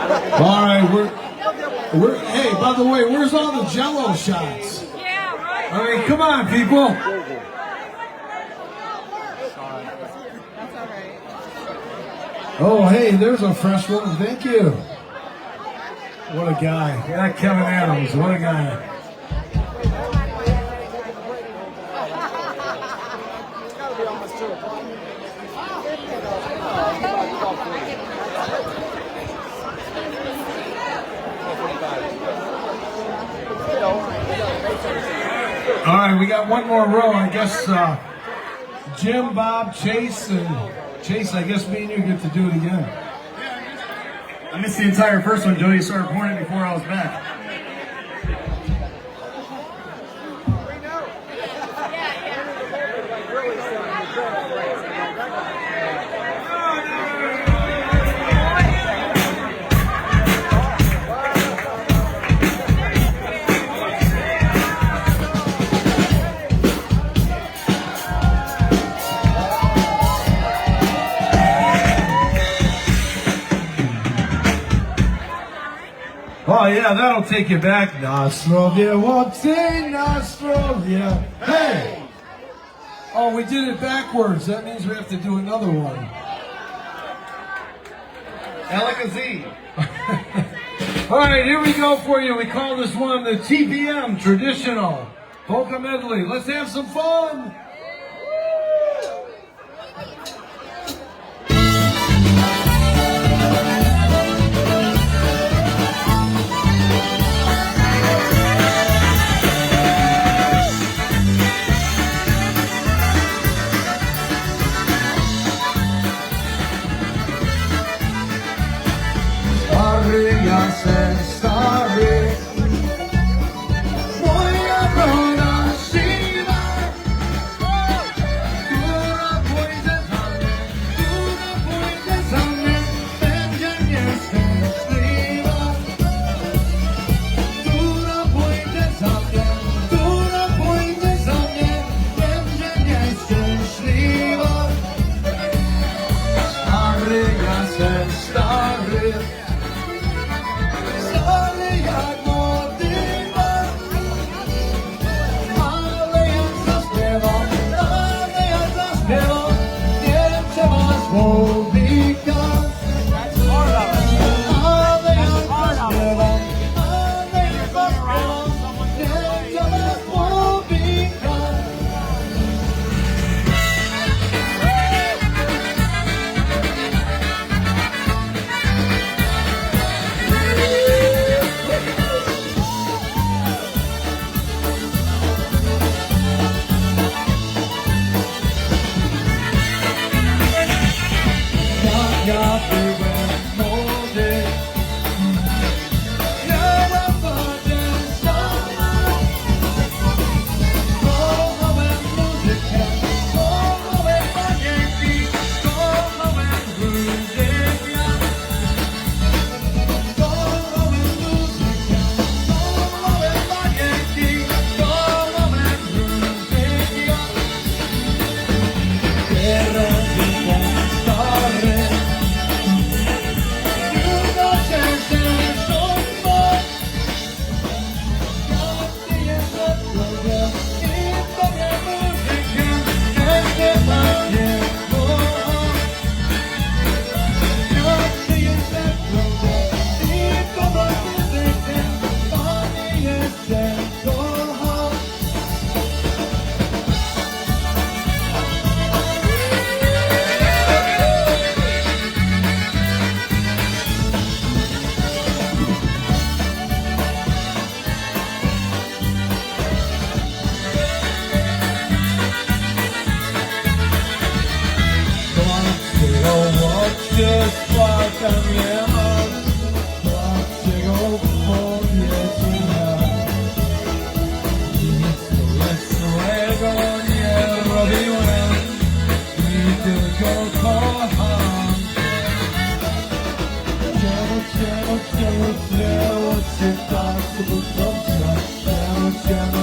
All right, hey, by the way, where's all the Jell-O shots? Yeah, right. I mean, come on, people. That's all right. Oh, hey, there's a fresh one. Thank you. What a guy. Yeah, Kevin Adams. What a guy. All right, we got one more row. I guess Jim, Bob, Chase, and Chase, I guess me and you get to do it again. I missed the entire first one. Jody started pouring it before I was back. Oh yeah, that'll take you back. Nostrovia, what's in Nostrovia? Hey! Oh, we did it backwards. That means we have to do another one. Alakazee. All right, here we go for you. We call this one the TPM Traditional Polka Medley. Let's have some fun. Ja se stary, moja broda siwa, która pójdzie za mnie, będzie nieszczęśliwa. Która pójdzie za mnie, będzie nieszczęśliwa. Stary, ja se stary. Cię,